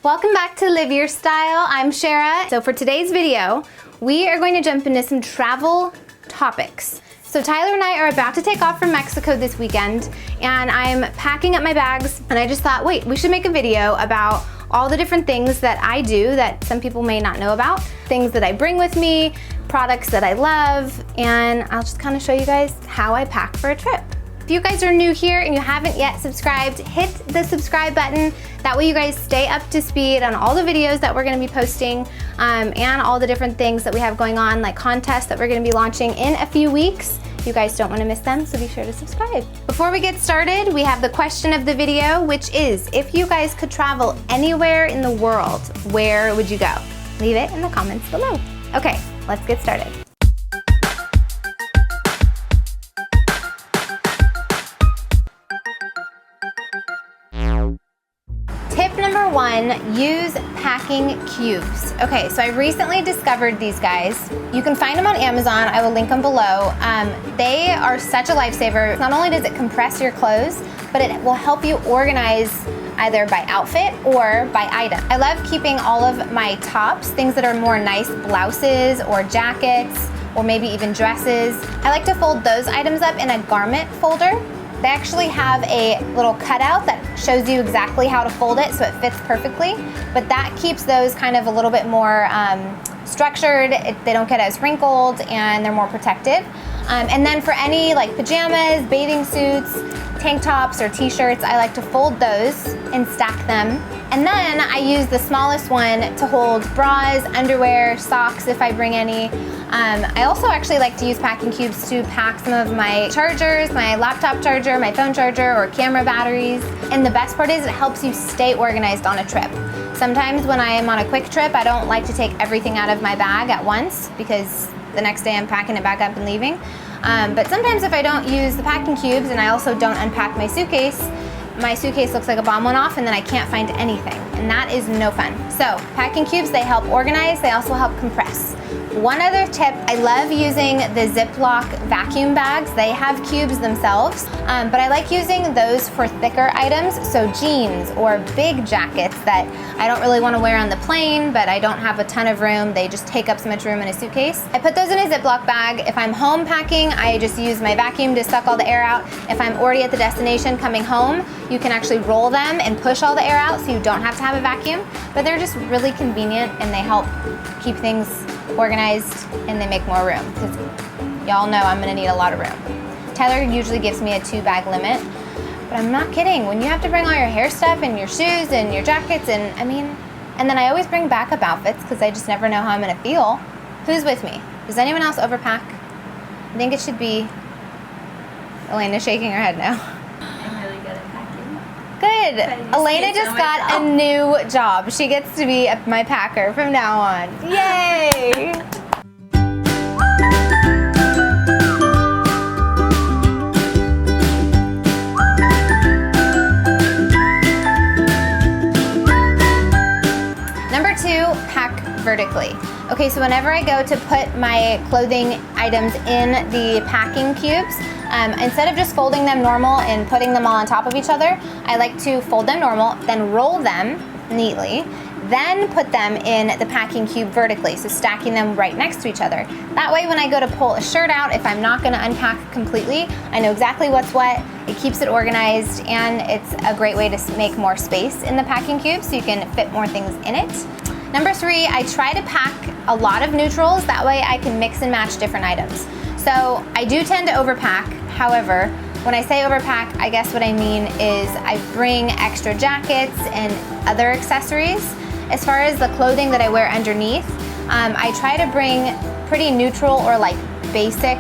Welcome back to Live Your Style. I'm Sharrah. So for today's video, we are going to jump into some travel topics. So Tyler and I are about to take off from Mexico this weekend, and I'm packing up my bags, and I just thought, wait, we should make a video about all the different things that I do that some people may not know about, things that I bring with me, products that I love, and I'll just kind of show you guys how I pack for a trip. If you guys are new here and you haven't yet subscribed, hit the subscribe button. That way you guys stay up to speed on all the videos that we're gonna be posting and all the different things that we have going on, like contests that we're gonna be launching in a few weeks. You guys don't wanna miss them, so be sure to subscribe. Before we get started, we have the question of the video, which is, if you guys could travel anywhere in the world, where would you go? Leave it in the comments below. Okay, let's get started. Tip number one, use packing cubes. Okay, so I recently discovered these guys. You can find them on Amazon. I will link them below. They are such a lifesaver. Not only does it compress your clothes, but it will help you organize either by outfit or by item. I love keeping all of my tops, things that are more nice blouses or jackets, or maybe even dresses. I like to fold those items up in a garment folder. They actually have a little cutout that shows you exactly how to fold it so it fits perfectly, but that keeps those kind of a little bit more structured. They don't get as wrinkled and they're more protected. And then for any like pajamas, bathing suits, tank tops, or t-shirts, I like to fold those and stack them. And then I use the smallest one to hold bras, underwear, socks if I bring any. I also actually like to use packing cubes to pack some of my chargers, my laptop charger, my phone charger, or camera batteries. And the best part is it helps you stay organized on a trip. Sometimes when I am on a quick trip, I don't like to take everything out of my bag at once because the next day I'm packing it back up and leaving. But sometimes if I don't use the packing cubes and I also don't unpack my suitcase looks like a bomb went off and then I can't find anything. And that is no fun. So packing cubes, they help organize, they also help compress. One other tip, I love using the Ziploc vacuum bags. They have cubes themselves, but I like using those for thicker items, so jeans or big jackets that I don't really want to wear on the plane, but I don't have a ton of room. They just take up so much room in a suitcase. I put those in a Ziploc bag. If I'm home packing, I just use my vacuum to suck all the air out. If I'm already at the destination coming home, you can actually roll them and push all the air out so you don't have to have a vacuum, but they're just really convenient and they help keep things organized and they make more room because y'all know I'm gonna need a lot of room. Tyler usually gives me a 2-bag limit, but I'm not kidding. When you have to bring all your hair stuff and your shoes and your jackets and then I always bring backup outfits because I just never know how I'm gonna feel. Who's with me? Does anyone else overpack? I think it should be Elena's shaking her head now. Good. Elena just got a new job. She gets to be my packer from now on. Yay! Number 2, pack vertically. Okay, so whenever I go to put my clothing items in the packing cubes, instead of just folding them normal and putting them all on top of each other, I like to fold them normal, then roll them neatly, then put them in the packing cube vertically, so stacking them right next to each other. That way when I go to pull a shirt out, if I'm not gonna unpack completely, I know exactly what's what, it keeps it organized, and it's a great way to make more space in the packing cube so you can fit more things in it. Number 3, I try to pack a lot of neutrals, that way I can mix and match different items. So I do tend to overpack. However, when I say overpack, I guess what I mean is I bring extra jackets and other accessories. As far as the clothing that I wear underneath, I try to bring pretty neutral or like basic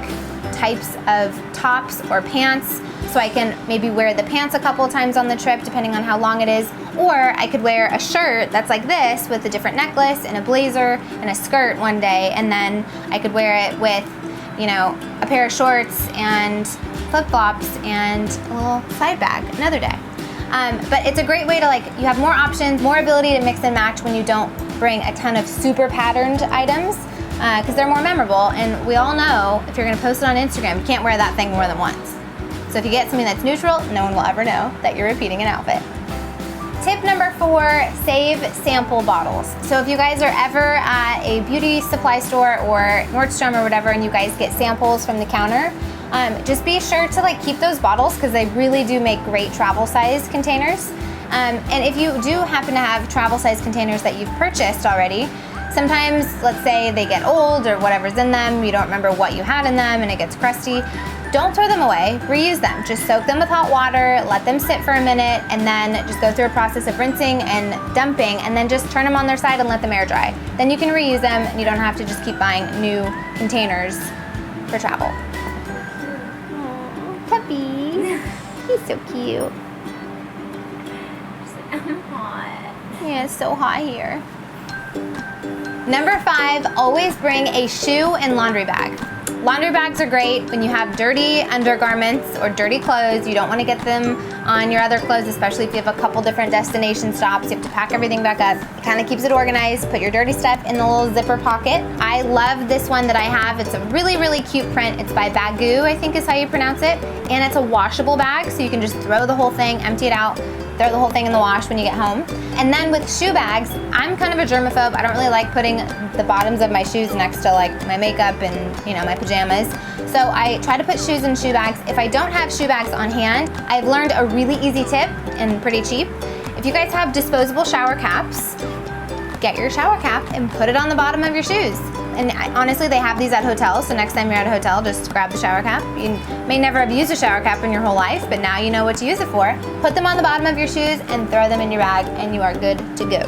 types of tops or pants, so I can maybe wear the pants a couple of times on the trip depending on how long it is, or I could wear a shirt that's like this with a different necklace and a blazer and a skirt one day, and then I could wear it with, you know, a pair of shorts and flip-flops and a little side bag another day. But it's a great way to, like, you have more options, more ability to mix and match when you don't bring a ton of super patterned items, because they're more memorable, and we all know if you're gonna post it on Instagram, you can't wear that thing more than once. So if you get something that's neutral, no one will ever know that you're repeating an outfit. Tip number 4, save sample bottles. So if you guys are ever at a beauty supply store or Nordstrom or whatever and you guys get samples from the counter, just be sure to like keep those bottles because they really do make great travel size containers. And if you do happen to have travel size containers that you've purchased already, sometimes, let's say they get old or whatever's in them, you don't remember what you had in them and it gets crusty, don't throw them away, reuse them. Just soak them with hot water, let them sit for a minute, and then just go through a process of rinsing and dumping, and then just turn them on their side and let them air dry. Then you can reuse them and you don't have to just keep buying new containers for travel. Aww, puppy. He's so cute. I'm hot. Yeah, it's so hot here. Number 5, always bring a shoe and laundry bag. Laundry bags are great when you have dirty undergarments or dirty clothes. You don't want to get them on your other clothes, especially if you have a couple different destination stops. You have to pack everything back up. It kind of keeps it organized. Put your dirty stuff in the little zipper pocket. I love this one that I have. It's a really, really cute print. It's by Bagoo, I think is how you pronounce it. And it's a washable bag, so you can just throw the whole thing, empty it out, throw the whole thing in the wash when you get home. And then with shoe bags, I'm kind of a germaphobe. I don't really like putting the bottoms of my shoes next to like my makeup and, you know, my pajamas. So I try to put shoes in shoe bags. If I don't have shoe bags on hand, I've learned a really easy tip and pretty cheap. If you guys have disposable shower caps, get your shower cap and put it on the bottom of your shoes. And honestly, they have these at hotels, so next time you're at a hotel, just grab the shower cap. You may never have used a shower cap in your whole life, but now you know what to use it for. Put them on the bottom of your shoes and throw them in your bag, and you are good to go.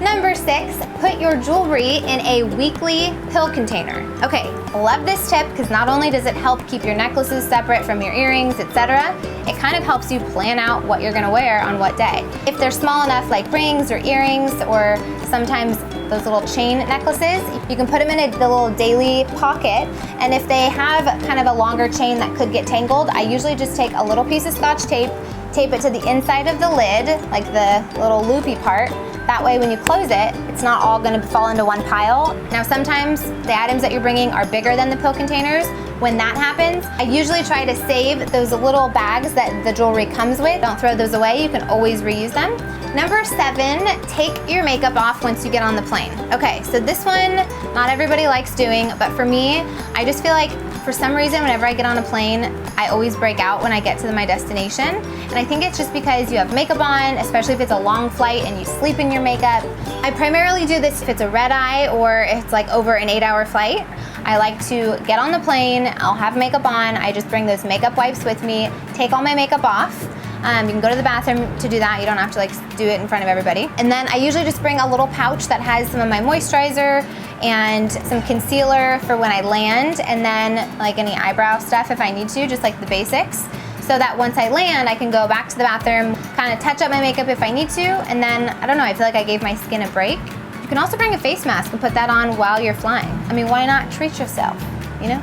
Number 6, put your jewelry in a weekly pill container. Okay, love this tip because not only does it help keep your necklaces separate from your earrings, etc., it kind of helps you plan out what you're gonna wear on what day. If they're small enough, like rings or earrings, or sometimes those little chain necklaces, you can put them in the little daily pocket. And if they have kind of a longer chain that could get tangled, I usually just take a little piece of Scotch tape, tape it to the inside of the lid, like the little loopy part. That way when you close it, it's not all gonna fall into one pile. Now sometimes the items that you're bringing are bigger than the pill containers. When that happens, I usually try to save those little bags that the jewelry comes with. Don't throw those away, you can always reuse them. Number 7, take your makeup off once you get on the plane. Okay, so this one, not everybody likes doing, but for me, I just feel like for some reason, whenever I get on a plane, I always break out when I get to my destination. And I think it's just because you have makeup on, especially if it's a long flight and you sleep in your makeup. I primarily do this if it's a red eye or it's like over an 8-hour flight. I like to get on the plane, I'll have makeup on, I just bring those makeup wipes with me, take all my makeup off. You can go to the bathroom to do that. You don't have to like do it in front of everybody. And then I usually just bring a little pouch that has some of my moisturizer and some concealer for when I land, and then like any eyebrow stuff if I need to, just like the basics. So that once I land, I can go back to the bathroom, kind of touch up my makeup if I need to, and then, I don't know, I feel like I gave my skin a break. You can also bring a face mask and put that on while you're flying. I mean, why not treat yourself, you know?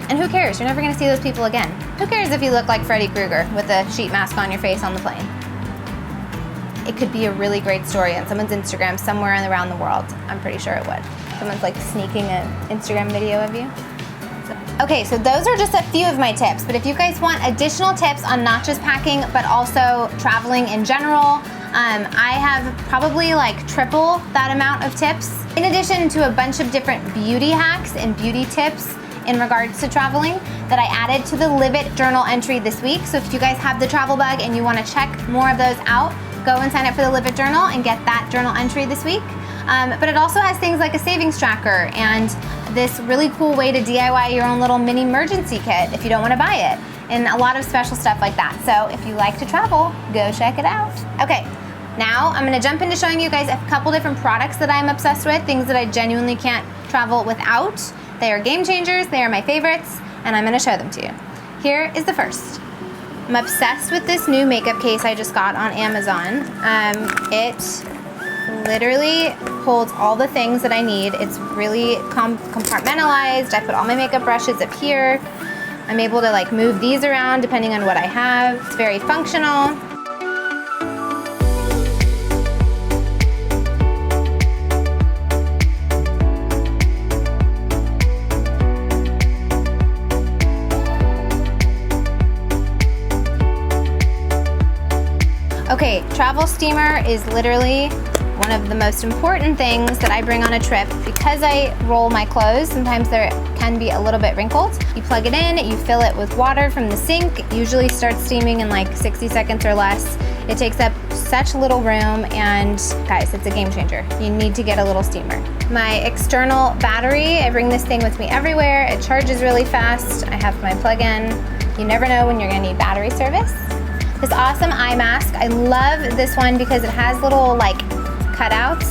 And who cares? You're never gonna see those people again. Who cares if you look like Freddy Krueger with a sheet mask on your face on the plane? It could be a really great story on someone's Instagram somewhere around the world. I'm pretty sure it would. Someone's like sneaking an Instagram video of you. Okay, so those are just a few of my tips, but if you guys want additional tips on not just packing, but also traveling in general, I have probably like triple that amount of tips. In addition to a bunch of different beauty hacks and beauty tips in regards to traveling that I added to the Live It journal entry this week. So if you guys have the travel bug and you wanna check more of those out, go and sign up for the Live It journal and get that journal entry this week. But it also has things like a savings tracker and this really cool way to DIY your own little mini-mercency kit if you don't wanna buy it, and a lot of special stuff like that. So if you like to travel, go check it out. Okay, now I'm gonna jump into showing you guys a couple different products that I'm obsessed with, things that I genuinely can't travel without. They are game changers, they are my favorites, and I'm gonna show them to you. Here is the first. I'm obsessed with this new makeup case I just got on Amazon. It literally holds all the things that I need. It's really compartmentalized. I put all my makeup brushes up here. I'm able to like move these around depending on what I have. It's very functional. Travel steamer is literally one of the most important things that I bring on a trip because I roll my clothes. Sometimes there can be a little bit wrinkled. You plug it in, you fill it with water from the sink. It usually starts steaming in like 60 seconds or less. It takes up such little room, and guys, it's a game changer. You need to get a little steamer. My external battery, I bring this thing with me everywhere. It charges really fast. I have my plug-in. You never know when you're gonna need battery service. This awesome eye mask, I love this one because it has little like cutouts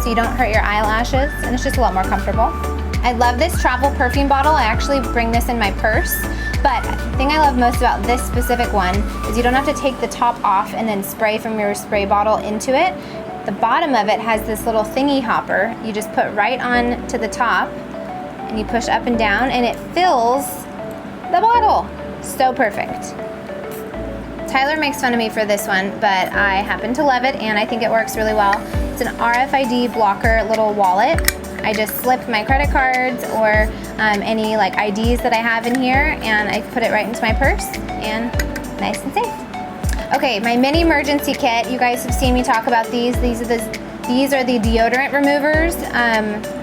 so you don't hurt your eyelashes, and it's just a lot more comfortable. I love this travel perfume bottle. I actually bring this in my purse, but the thing I love most about this specific one is you don't have to take the top off and then spray from your spray bottle into it. The bottom of it has this little thingy hopper. You just put right on to the top and you push up and down and it fills the bottle. So perfect. Tyler makes fun of me for this one, but I happen to love it and I think it works really well. It's an RFID blocker little wallet. I just slip my credit cards or any like IDs that I have in here, and I put it right into my purse, and nice and safe. Okay, my Mini-mercency kit. You guys have seen me talk about these. These are the deodorant removers,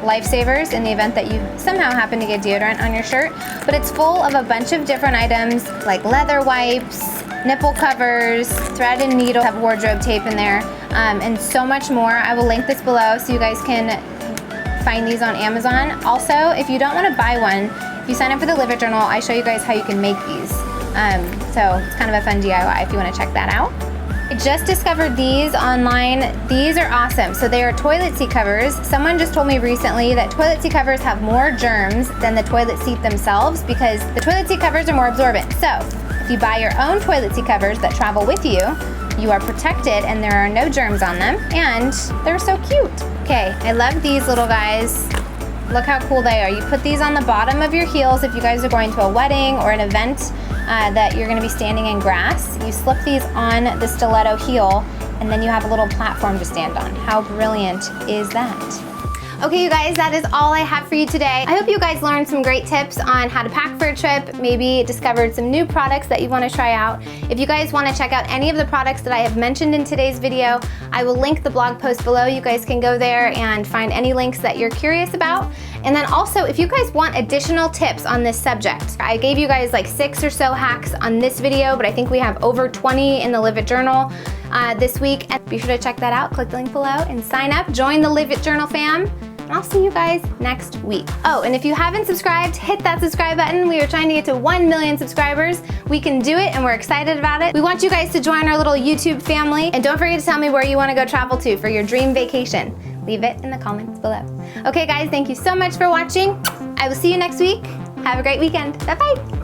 lifesavers in the event that you somehow happen to get deodorant on your shirt. But it's full of a bunch of different items like leather wipes, nipple covers, thread and needle, have wardrobe tape in there, and so much more. I will link this below so you guys can find these on Amazon. Also, if you don't want to buy one, if you sign up for the Live It Journal, I show you guys how you can make these. So it's kind of a fun DIY if you want to check that out. I just discovered these online. These are awesome. So they are toilet seat covers. Someone just told me recently that toilet seat covers have more germs than the toilet seat themselves because the toilet seat covers are more absorbent. So if you buy your own toilet seat covers that travel with you, you are protected and there are no germs on them, and they're so cute. Okay, I love these little guys. Look how cool they are. You put these on the bottom of your heels if you guys are going to a wedding or an event that you're gonna be standing in grass. You slip these on the stiletto heel and then you have a little platform to stand on. How brilliant is that? Okay, you guys, that is all I have for you today. I hope you guys learned some great tips on how to pack for a trip, maybe discovered some new products that you want to try out. If you guys want to check out any of the products that I have mentioned in today's video, I will link the blog post below. You guys can go there and find any links that you're curious about. And then also, if you guys want additional tips on this subject, I gave you guys like 6 or so hacks on this video, but I think we have over 20 in the Live It Journal this week. And be sure to check that out. Click the link below and sign up. Join the Live It Journal fam. And I'll see you guys next week. Oh, and if you haven't subscribed, hit that subscribe button. We are trying to get to 1 million subscribers. We can do it and we're excited about it. We want you guys to join our little YouTube family. And don't forget to tell me where you want to go travel to for your dream vacation. Leave it in the comments below. Okay guys, thank you so much for watching. I will see you next week. Have a great weekend. Bye-bye.